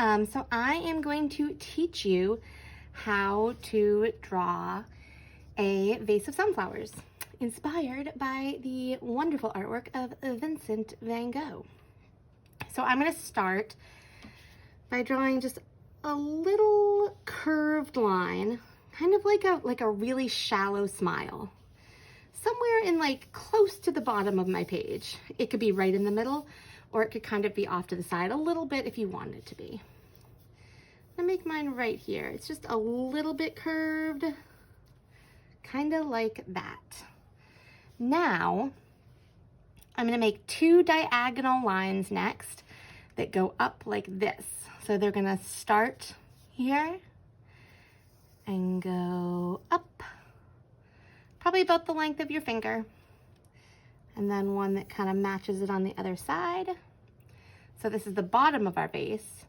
So I am going to teach you how to draw a vase of sunflowers, inspired by the wonderful artwork of Vincent van Gogh. So I'm going to start by drawing just a little curved line, kind of like a really shallow smile, somewhere in like close to the bottom of my page. It could be right in the middle, or it could kind of be off to the side a little bit if you want it to be. I'm gonna make mine right here. It's just a little bit curved, kind of like that. Now, I'm gonna make two diagonal lines next that go up like this. So they're gonna start here and go up, probably about the length of your finger. And then one that kind of matches it on the other side. So this is the bottom of our vase.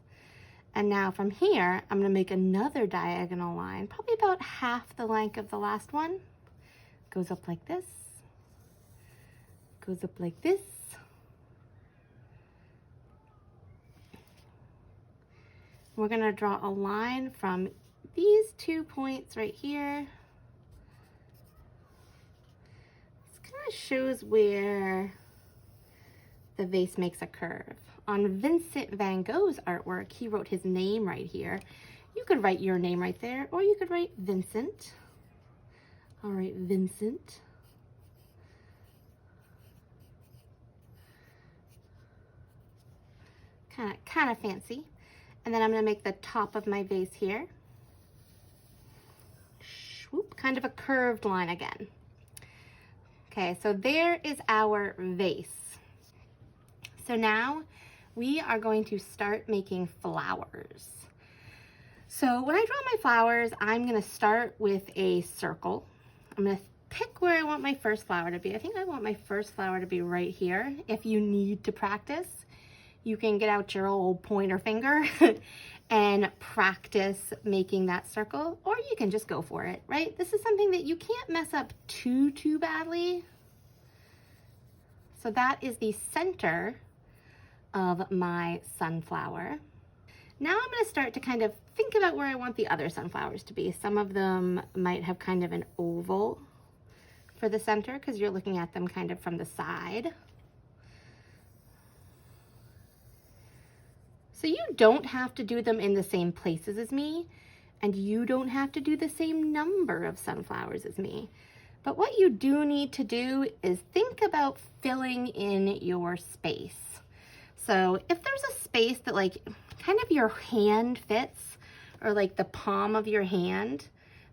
And now from here, I'm gonna make another diagonal line, probably about half the length of the last one. Goes up like this, goes up like this. We're gonna draw a line from these 2 points right here. This kind of shows where the vase makes a curve. On Vincent van Gogh's artwork, he wrote his name right here. You could write your name right there, or you could write Vincent. All right, Vincent. Kind of fancy. And then I'm gonna make the top of my vase here. Swoop, kind of a curved line again. Okay, so there is our vase. So now we are going to start making flowers. So when I draw my flowers, I'm gonna start with a circle. I'm gonna pick where I want my first flower to be. I think I want my first flower to be right here. If you need to practice, you can get out your old pointer finger and practice making that circle, or you can just go for it, right? This is something that you can't mess up too badly. So that is the center of my sunflower. Now I'm gonna start to kind of think about where I want the other sunflowers to be. Some of them might have kind of an oval for the center because you're looking at them kind of from the side. So you don't have to do them in the same places as me, and you don't have to do the same number of sunflowers as me. But what you do need to do is think about filling in your space. So if there's a space that like kind of your hand fits, or like the palm of your hand,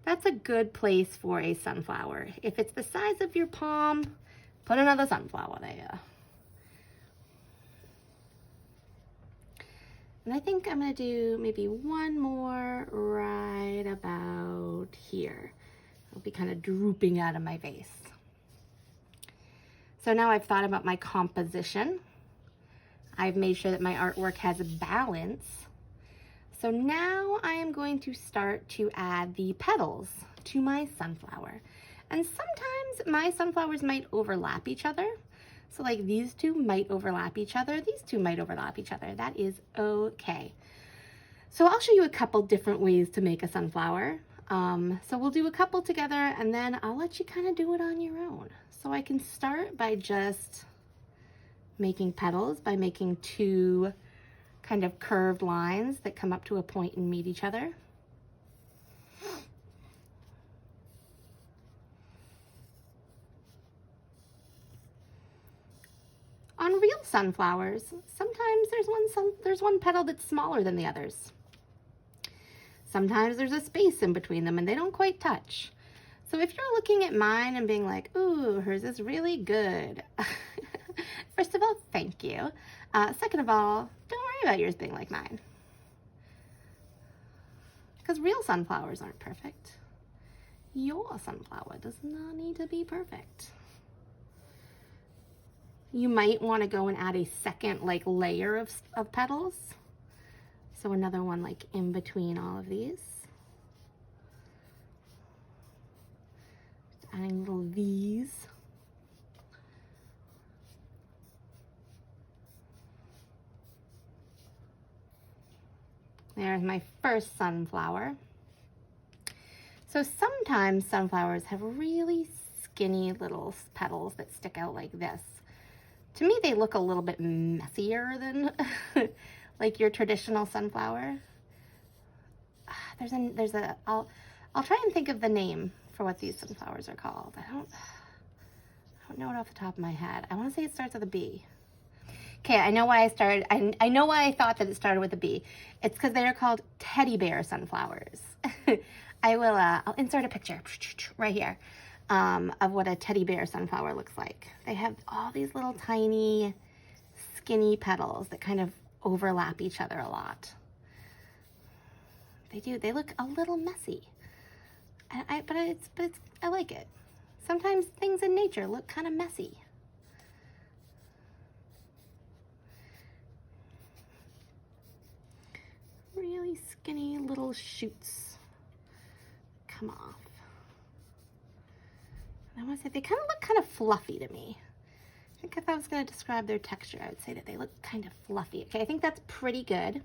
that's a good place for a sunflower. If it's the size of your palm, put another sunflower there. And I think I'm gonna do maybe one more right about here. It'll be kind of drooping out of my vase. So now I've thought about my composition. I've made sure that my artwork has a balance. So now I am going to start to add the petals to my sunflower. And sometimes my sunflowers might overlap each other. So like these two might overlap each other. These two might overlap each other. That is okay. So I'll show you a couple different ways to make a sunflower. So we'll do a couple together and then I'll let you kind of do it on your own. So I can start by just making petals, by making two kind of curved lines that come up to a point and meet each other. On real sunflowers, sometimes there's one petal that's smaller than the others. Sometimes there's a space in between them and they don't quite touch. So if you're looking at mine and being like, ooh, hers is really good. First of all, thank you. Second of all, don't worry about yours being like mine. Because real sunflowers aren't perfect. Your sunflower does not need to be perfect. You might want to go and add a second like layer of petals. So another one like in between all of these. Just adding little V's. There's my first sunflower. So sometimes sunflowers have really skinny little petals that stick out like this. To me, they look a little bit messier than like your traditional sunflower. I'll try and think of the name for what these sunflowers are called. I don't know it off the top of my head. I want to say it starts with a B. Okay, I know why I know why I thought that it started with a B. It's because they are called teddy bear sunflowers. I'll insert a picture right here of what a teddy bear sunflower looks like. They have all these little tiny, skinny petals that kind of overlap each other a lot. They do. They look a little messy, but I like it. Sometimes things in nature look kind of messy. Really skinny little shoots come off. And I want to say they kind of look kind of fluffy to me. I think if I was going to describe their texture, I would say that they look kind of fluffy. Okay, I think that's pretty good.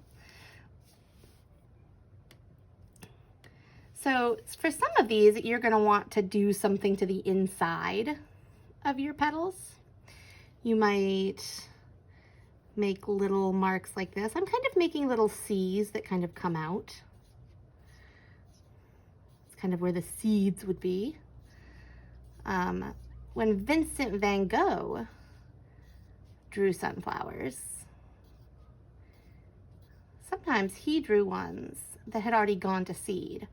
So for some of these, you're going to want to do something to the inside of your petals. You might make little marks like this. I'm kind of making little C's that kind of come out. It's kind of where the seeds would be. When Vincent van Gogh drew sunflowers, sometimes he drew ones that had already gone to seed.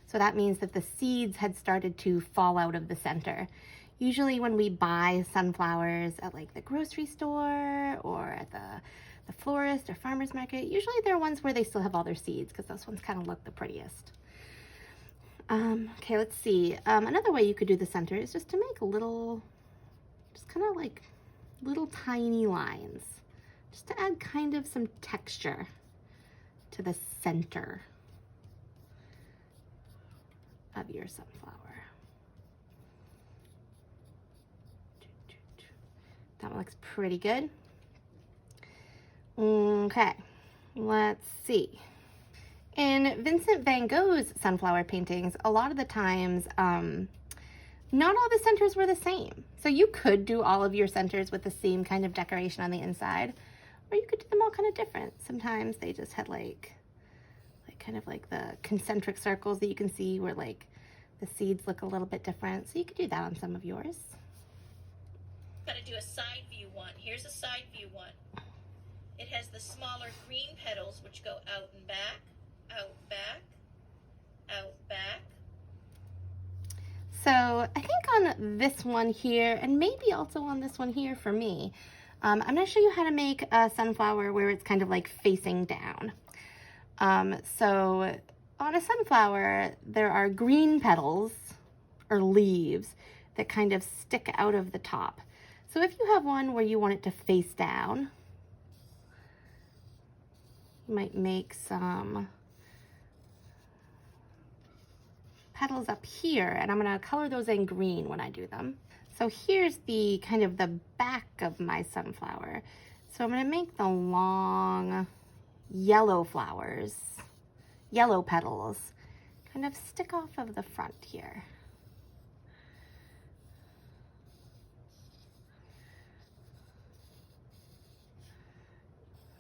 So that means that the seeds had started to fall out of the center. Usually when we buy sunflowers at like the grocery store or at the florist or farmer's market, usually they're ones where they still have all their seeds because those ones kind of look the prettiest. Okay, let's see. Another way you could do the center is just to make little, just kind of like little tiny lines, just to add kind of some texture to the center of your sunflower. That one looks pretty good. Okay, let's see. In Vincent van Gogh's sunflower paintings, a lot of the times, not all the centers were the same. So you could do all of your centers with the same kind of decoration on the inside, or you could do them all kind of different. Sometimes they just had like kind of like the concentric circles that you can see where like the seeds look a little bit different. So you could do that on some of yours. Gotta do a side view one. Here's a side view one. It has the smaller green petals which go out and back, out, back, out, back. So I think on this one here, and maybe also on this one here for me, I'm going to show you how to make a sunflower where it's kind of like facing down. So on a sunflower, there are green petals or leaves that kind of stick out of the top. So if you have one where you want it to face down, you might make some petals up here, and I'm going to color those in green when I do them. So here's the kind of the back of my sunflower. So I'm going to make the long yellow flowers, yellow petals, kind of stick off of the front here.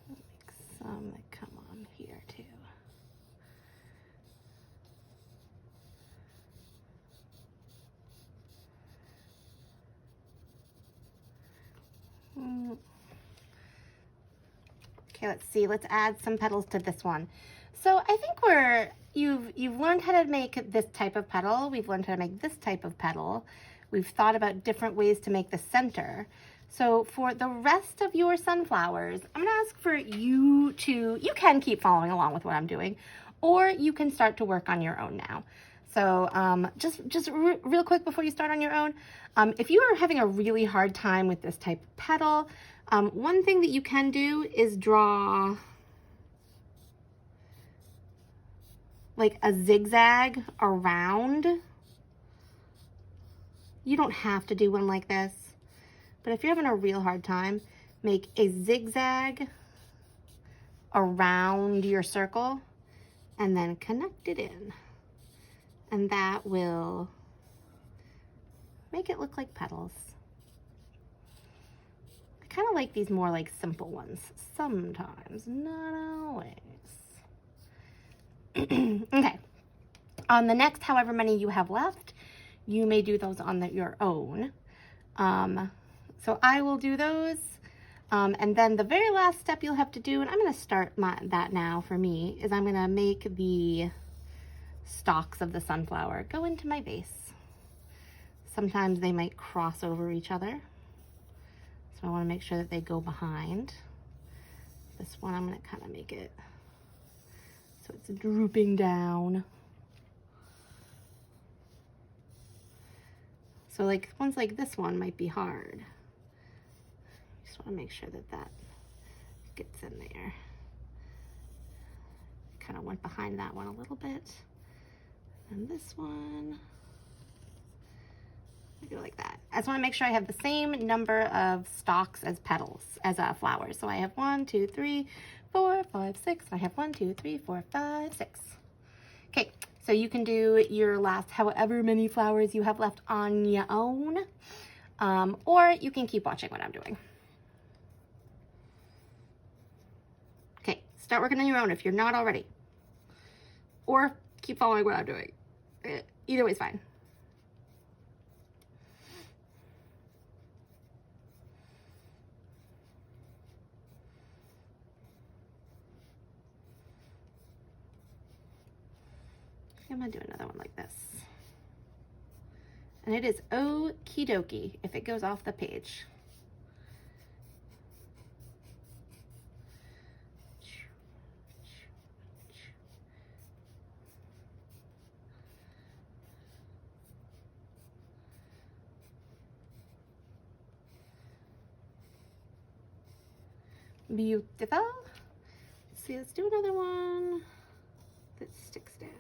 Make some that come on here too. Okay, let's see. Let's add some petals to this one. So I think you've learned how to make this type of petal. We've learned how to make this type of petal. We've thought about different ways to make the center. So for the rest of your sunflowers, I'm gonna ask for you can keep following along with what I'm doing, or you can start to work on your own now. So just real quick before you start on your own, if you are having a really hard time with this type of petal, one thing that you can do is draw like a zigzag around. You don't have to do one like this, but if you're having a real hard time, make a zigzag around your circle, and then connect it in. And that will make it look like petals. I kind of like these more like simple ones sometimes, not always. Okay, on the next however many you have left, you may do those on your own. So I will do those, and then the very last step you'll have to do, and I'm going to start that now for me, is I'm going to make the stalks of the sunflower go into my vase. Sometimes they might cross over each other, so I want to make sure that they go behind. This one I'm going to kind of make it so it's drooping down. So like ones like this one might be hard. Just want to make sure that that gets in there. Kind of went behind that one a little bit. And this one, maybe like that. I just want to make sure I have the same number of stalks as petals, as flowers. So I have 1, 2, 3, 4, 5, 6. I have 1, 2, 3, 4, 5, 6. Okay, so you can do your last however many flowers you have left on your own, or you can keep watching what I'm doing. Okay, start working on your own if you're not already, or keep following what I'm doing. Either way is fine. I'm gonna do another one like this. And it is okie dokie if it goes off the page. Beautiful. Let's see, let's do another one that sticks down.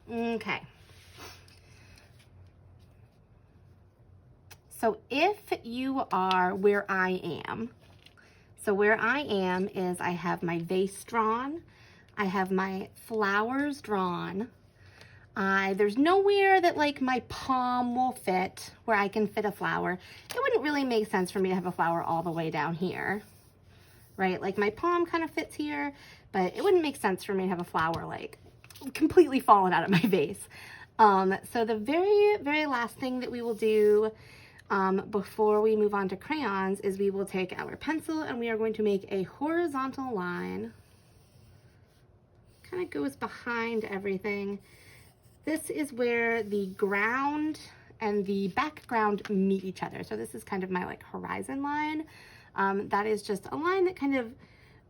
Okay. So if you are where I am, so where I am is I have my vase drawn, I have my flowers drawn. There's nowhere that like my palm will fit where I can fit a flower. It wouldn't really make sense for me to have a flower all the way down here, right? Like my palm kind of fits here, but it wouldn't make sense for me to have a flower like completely fallen out of my vase. So the very, very last thing that we will do before we move on to crayons is we will take our pencil and we are going to make a horizontal line. Kind of goes behind everything. This is where the ground and the background meet each other. So this is kind of my like horizon line. That is just a line that kind of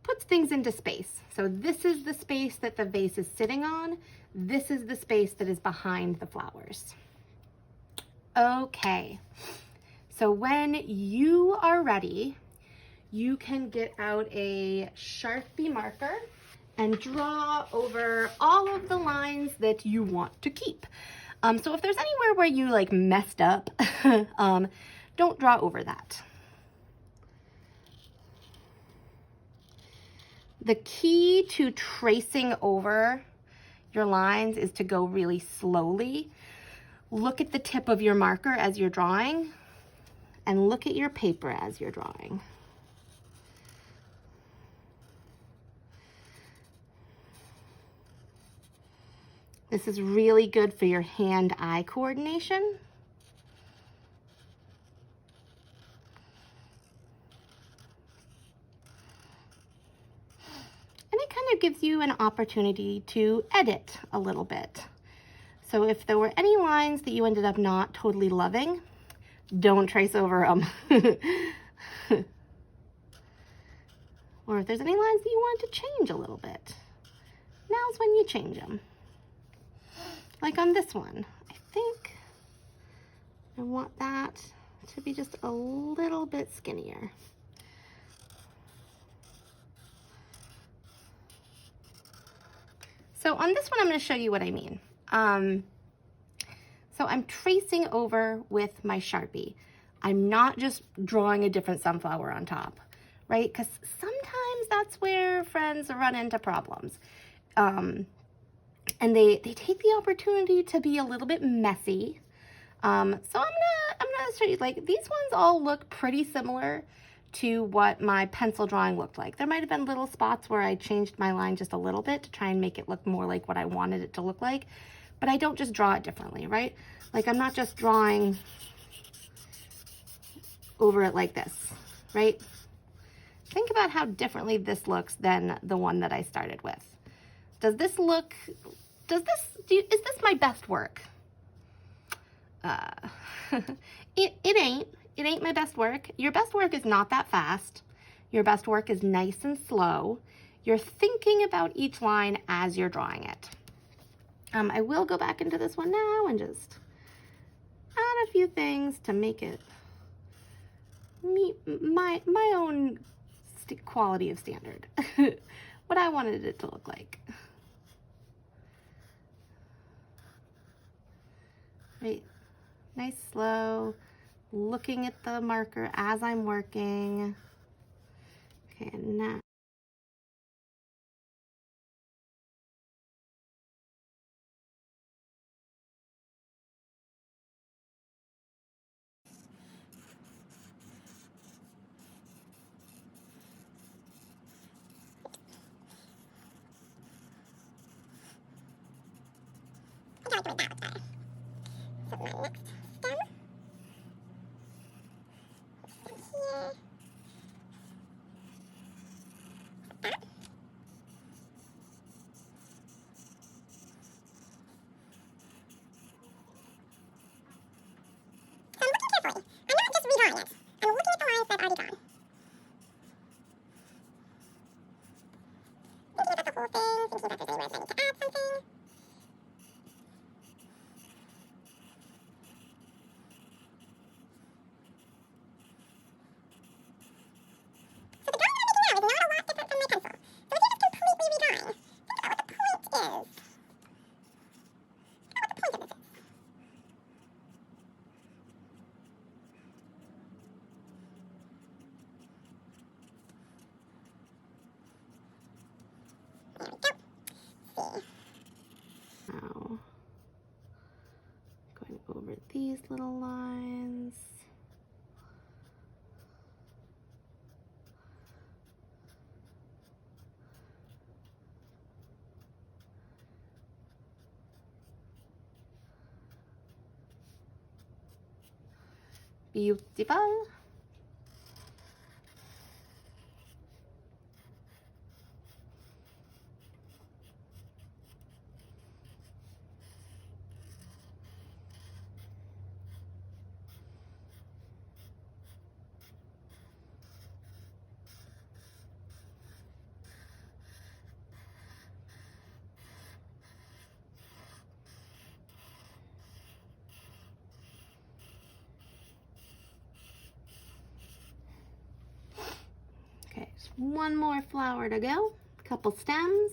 puts things into space. So this is the space that the vase is sitting on. This is the space that is behind the flowers. Okay, so when you are ready, you can get out a Sharpie marker and draw over all of the lines that you want to keep. So if there's anywhere where you like messed up, don't draw over that. The key to tracing over your lines is to go really slowly. Look at the tip of your marker as you're drawing, and look at your paper as you're drawing. This is really good for your hand-eye coordination. And it kind of gives you an opportunity to edit a little bit. So if there were any lines that you ended up not totally loving, don't trace over them. Or if there's any lines that you want to change a little bit, now's when you change them. Like on this one, I think I want that to be just a little bit skinnier. So on this one, I'm going to show you what I mean. So I'm tracing over with my Sharpie. I'm not just drawing a different sunflower on top, right? Because sometimes that's where friends run into problems. And they take the opportunity to be a little bit messy. So I'm gonna show you, like, these ones all look pretty similar to what my pencil drawing looked like. There might have been little spots where I changed my line just a little bit to try and make it look more like what I wanted it to look like, but I don't just draw it differently, right? Like, I'm not just drawing over it like this, right? Think about how differently this looks than the one that I started with. Does this look, is this my best work? It ain't my best work. Your best work is not that fast. Your best work is nice and slow. You're thinking about each line as you're drawing it. I will go back into this one now and just add a few things to make it meet my own quality of standard. What I wanted it to look like. Right, nice, slow, looking at the marker as I'm working. Okay, and now. Now, going over these little lines. Beautiful. Okay, just one more flower to go. A couple stems.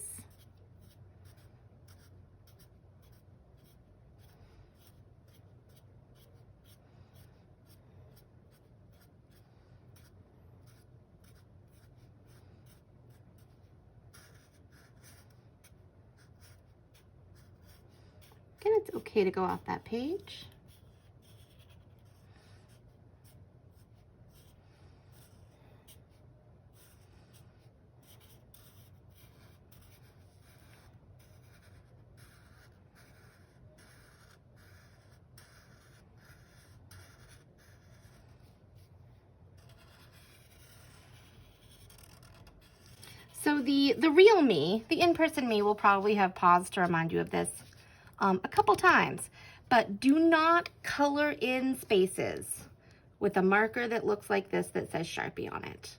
And it's okay to go off that page. So the real me, the in-person me, will probably have paused to remind you of this a couple times, but do not color in spaces with a marker that looks like this that says Sharpie on it.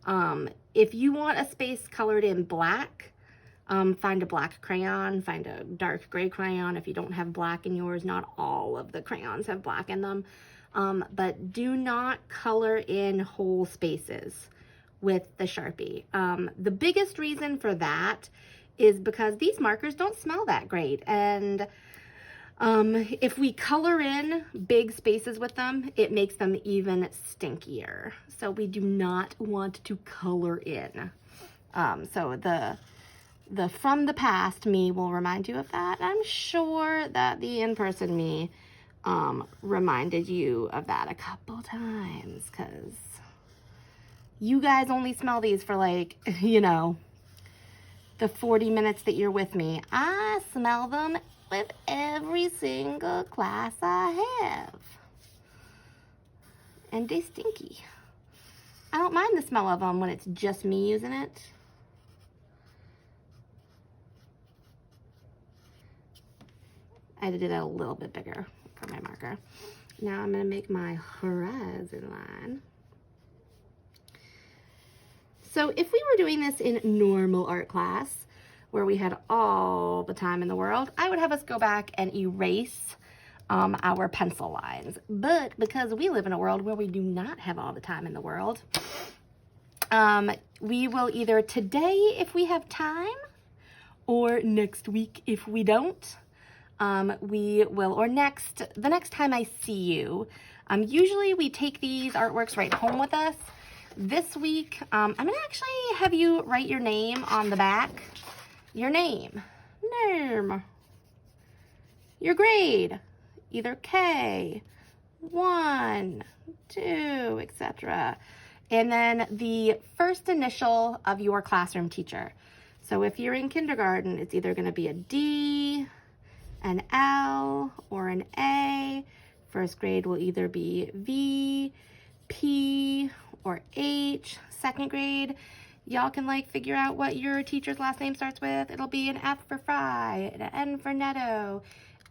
If you want a space colored in black, find a black crayon, find a dark gray crayon. If you don't have black in yours, not all of the crayons have black in them. But do not color in whole spaces with the Sharpie. The biggest reason for that is because these markers don't smell that great. And if we color in big spaces with them, it makes them even stinkier. So we do not want to color in. So the from the past me will remind you of that. I'm sure that the in-person me reminded you of that a couple times, because you guys only smell these for like, you know, the 40 minutes that you're with me. I smell them with every single class I have. And they stinky. I don't mind the smell of them when it's just me using it. I did it a little bit bigger for my marker. Now I'm going to make my horizon line. So if we were doing this in normal art class, where we had all the time in the world, I would have us go back and erase our pencil lines. But because we live in a world where we do not have all the time in the world, we will either today, if we have time, or next week if we don't, we will, or the next time I see you. Usually we take these artworks right home with us. This week, I'm gonna actually have you write your name on the back. Your name, your grade, either K, 1, 2, etc. And then the first initial of your classroom teacher. So if you're in kindergarten, it's either gonna be a D, an L, or an A. First grade will either be V, P, or H. Second grade, y'all can like figure out what your teacher's last name starts with. It'll be an F for Fry, an N for Netto,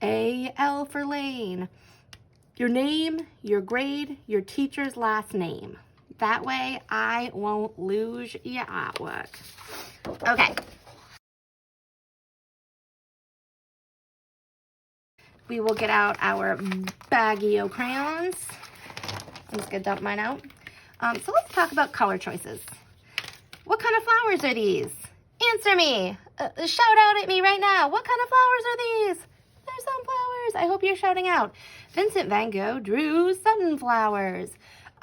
A, L for Lane. Your name, your grade, your teacher's last name. That way I won't lose your artwork. Okay. We will get out our baggie of crayons. I'm just gonna dump mine out. So let's talk about color choices. What kind of flowers are these? Answer me. Shout out at me right now. What kind of flowers are these? They're sunflowers. I hope you're shouting out. Vincent van Gogh drew sunflowers.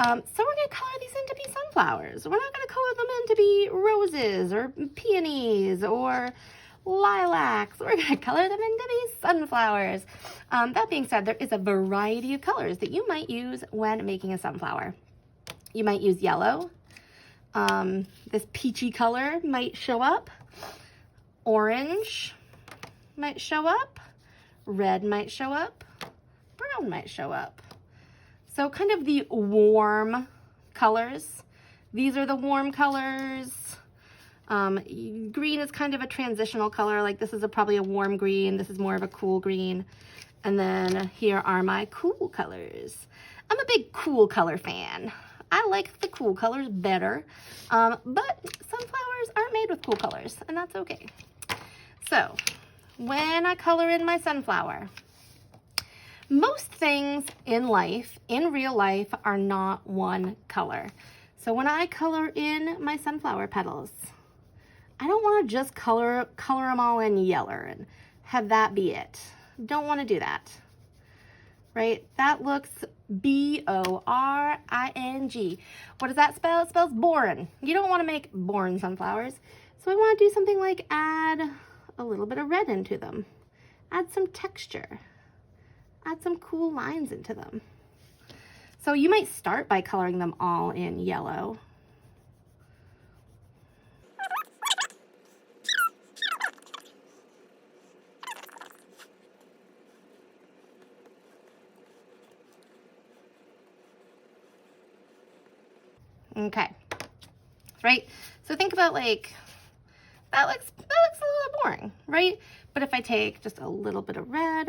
So we're gonna color these in to be sunflowers. We're not gonna color them in to be roses or peonies or lilacs. We're gonna color them in to be sunflowers. That being said, there is a variety of colors that you might use when making a sunflower. You might use yellow. This peachy color might show up. Orange might show up. Red might show up. Brown might show up. So kind of the warm colors. These are the warm colors. Green is kind of a transitional color. Like this is probably a warm green. This is more of a cool green. And then here are my cool colors. I'm a big cool color fan. I like the cool colors better, but sunflowers aren't made with cool colors, and that's okay. So when I color in my sunflower, most things in life, in real life, are not one color. So when I color in my sunflower petals, I don't want to just color them all in yellow and have that be it. Don't want to do that. Right? That looks B-O-R-I-N-G. What does that spell? It spells boring. You don't want to make boring sunflowers. So I want to do something like add a little bit of red into them. Add some texture. Add some cool lines into them. So you might start by coloring them all in yellow. Okay, right? So think about like, that looks a little boring, right? But if I take just a little bit of red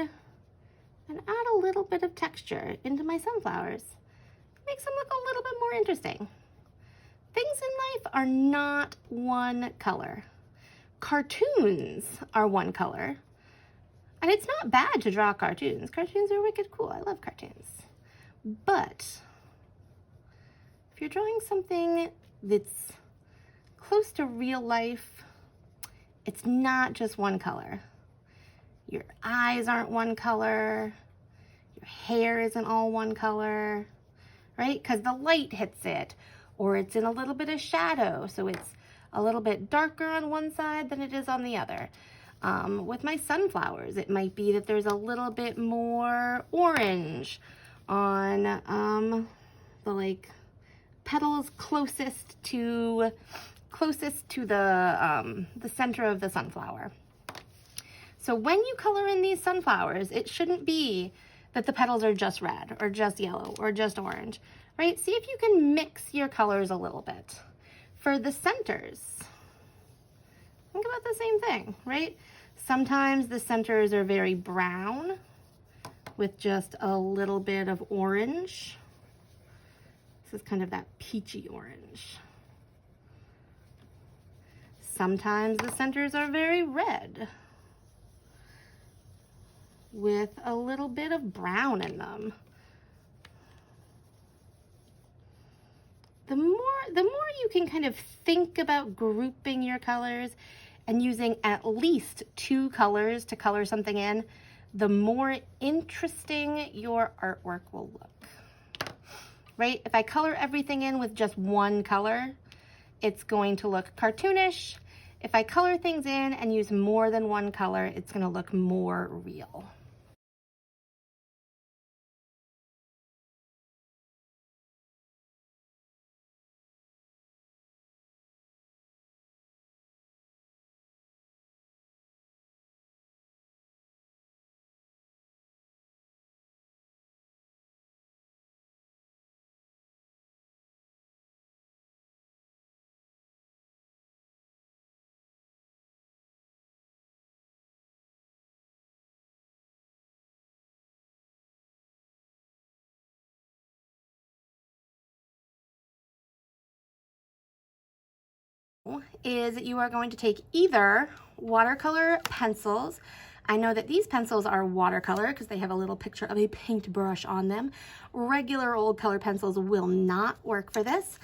and add a little bit of texture into my sunflowers, it makes them look a little bit more interesting. Things in life are not one color. Cartoons are one color. And it's not bad to draw cartoons. Cartoons are wicked cool. I love cartoons. But if you're drawing something that's close to real life, it's not just one color. Your eyes aren't one color. Your hair isn't all one color, right? Because the light hits it, or it's in a little bit of shadow, so it's a little bit darker on one side than it is on the other. With my sunflowers, it might be that there's a little bit more orange on the like petals closest to the center of the sunflower. So when you color in these sunflowers, it shouldn't be that the petals are just red or just yellow or just orange, right? See if you can mix your colors a little bit. For the centers, think about the same thing, right? Sometimes the centers are very brown with just a little bit of orange. This is kind of that peachy orange. Sometimes the centers are very red with a little bit of brown in them. The more you can kind of think about grouping your colors and using at least 2 colors to color something in, the more interesting your artwork will look, right? If I color everything in with just 1 color, it's going to look cartoonish. If I color things in and use more than 1 color, it's going to look more real. Is you are going to take either watercolor pencils. I know that these pencils are watercolor because they have a little picture of a paintbrush on them. Regular old color pencils will not work for this.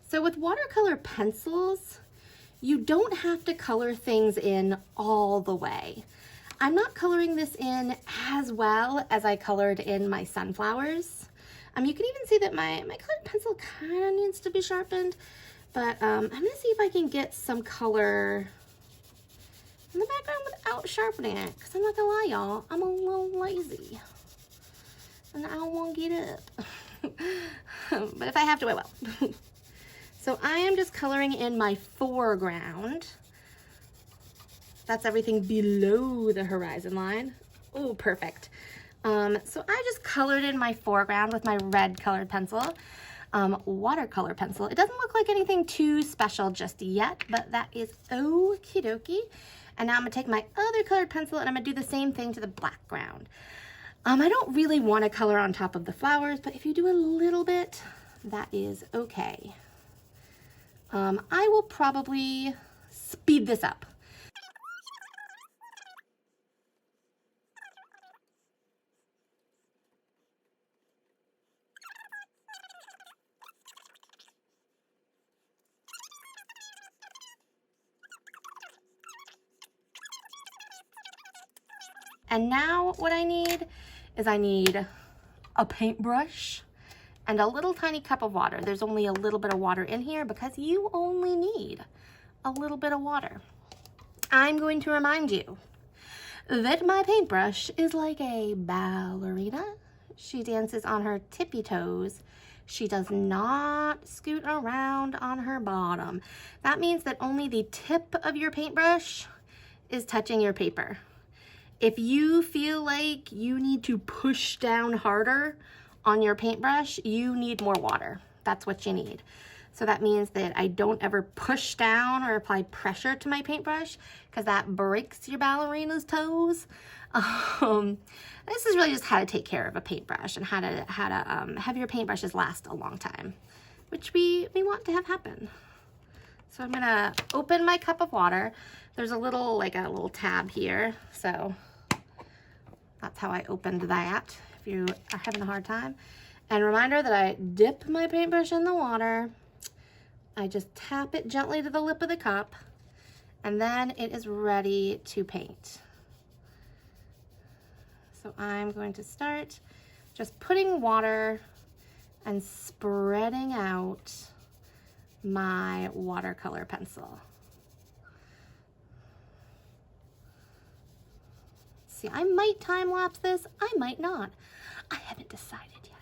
So with watercolor pencils, you don't have to color things in all the way. I'm not coloring this in as well as I colored in my sunflowers. You can even see that my colored pencil kind of needs to be sharpened. But I'm going to see if I can get some color in the background without sharpening it. Because I'm not going to lie, y'all, I'm a little lazy. And I don't want to get up. But if I have to, I will. So I am just coloring in my foreground. That's everything below the horizon line. Oh, perfect. So I just colored in my foreground with my red colored pencil. Watercolor pencil. It doesn't look like anything too special just yet, but that is okie dokie. And now I'm gonna take my other colored pencil and I'm gonna do the same thing to the background. I don't really want to color on top of the flowers, but if you do a little bit, that is okay. I will probably speed this up. And now what I need is I need a paintbrush and a little tiny cup of water. There's only a little bit of water in here because you only need a little bit of water. I'm going to remind you that my paintbrush is like a ballerina. She dances on her tippy toes. She does not scoot around on her bottom. That means that only the tip of your paintbrush is touching your paper. If you feel like you need to push down harder on your paintbrush, you need more water. That's what you need. So that means that I don't ever push down or apply pressure to my paintbrush because that breaks your ballerina's toes. This is really just how to take care of a paintbrush and how to have your paintbrushes last a long time. which we want to have happen. So I'm gonna open my cup of water. There's a little tab here, so that's how I opened that, if you are having a hard time. And reminder that I dip my paintbrush in the water. I just tap it gently to the lip of the cup, and then it is ready to paint. So I'm going to start just putting water and spreading out my watercolor pencil. See, I might time lapse this, I might not. I haven't decided yet.